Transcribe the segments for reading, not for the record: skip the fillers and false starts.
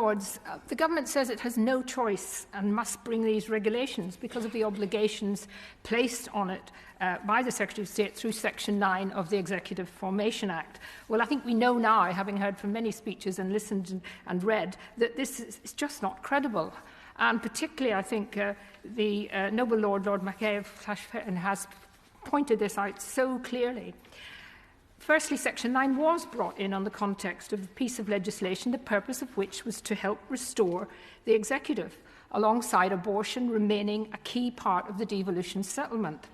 Lords, the government says it has no choice and must bring these regulations because of the obligations placed on it by the Secretary of State through Section 9 of the Executive Formation Act. Well, I think we know now, having heard from many speeches and listened and read, that this is just not credible. And particularly, I think, the Noble Lord, Lord Mackay-Flashfetten, has pointed this out so clearly. Firstly, Section 9 was brought in on the context of a piece of legislation, the purpose of which was to help restore the executive, alongside abortion remaining a key part of the devolution settlement.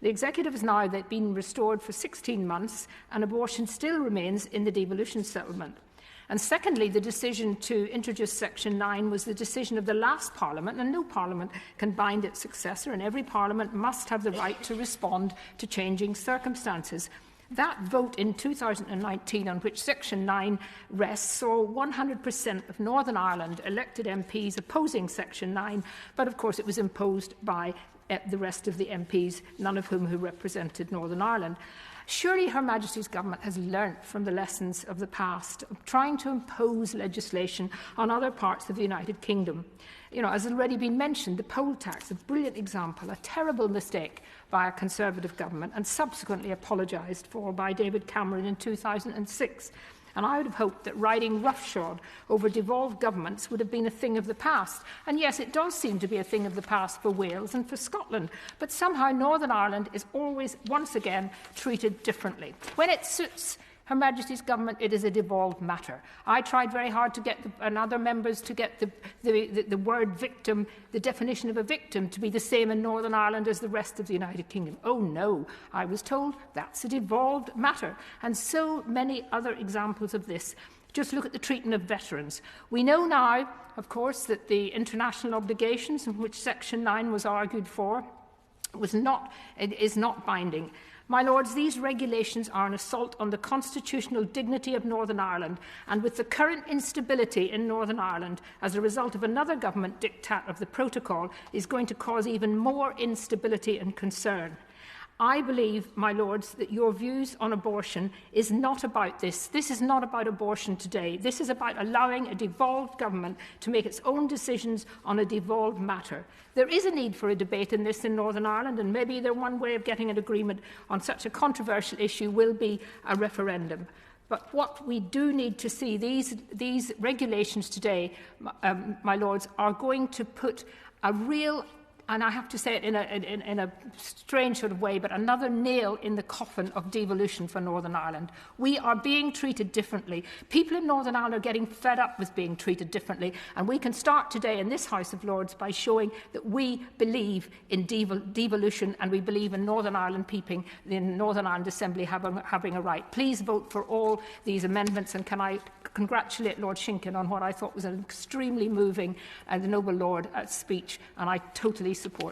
The executive has now been restored for 16 months, and abortion still remains in the devolution settlement. And secondly, the decision to introduce Section 9 was the decision of the last Parliament, and no Parliament can bind its successor, and every Parliament must have the right to respond to changing circumstances. That vote in 2019, on which Section 9 rests, saw 100% of Northern Ireland elected MPs opposing Section 9, but of course it was imposed by the rest of the MPs, none of whom who represented Northern Ireland. Surely Her Majesty's Government has learnt from the lessons of the past of trying to impose legislation on other parts of the United Kingdom. You know, as has already been mentioned, the poll tax, a brilliant example, a terrible mistake by a Conservative government and subsequently apologised for by David Cameron in 2006. And I would have hoped that riding roughshod over devolved governments would have been a thing of the past. And yes, it does seem to be a thing of the past for Wales and for Scotland. But somehow Northern Ireland is always, once again, treated differently. When it suits Her Majesty's Government, it is a devolved matter. I tried very hard to get, and other members, to get the word victim, the definition of a victim, to be the same in Northern Ireland as the rest of the United Kingdom. Oh no, I was told that's a devolved matter. And so many other examples of this. Just look at the treatment of veterans. We know now, of course, that the international obligations in which Section 9 was argued for is not binding. My Lords, these regulations are an assault on the constitutional dignity of Northern Ireland, and with the current instability in Northern Ireland as a result of another government diktat of the protocol, is going to cause even more instability and concern. I believe, my Lords, that your views on abortion is not about this. This is not about abortion today. This is about allowing a devolved government to make its own decisions on a devolved matter. There is a need for a debate in this in Northern Ireland, and maybe one way of getting an agreement on such a controversial issue will be a referendum. But what we do need to see, these regulations today, my Lords, are going to put a real, and I have to say it in a strange sort of way, but another nail in the coffin of devolution for Northern Ireland. We are being treated differently. People in Northern Ireland are getting fed up with being treated differently, and we can start today in this House of Lords by showing that we believe in devolution, and we believe in Northern Ireland people, the Northern Ireland Assembly having a right. Please vote for all these amendments, and can I congratulate Lord Shinkin on what I thought was an extremely moving and the Noble Lord speech, and I totally support.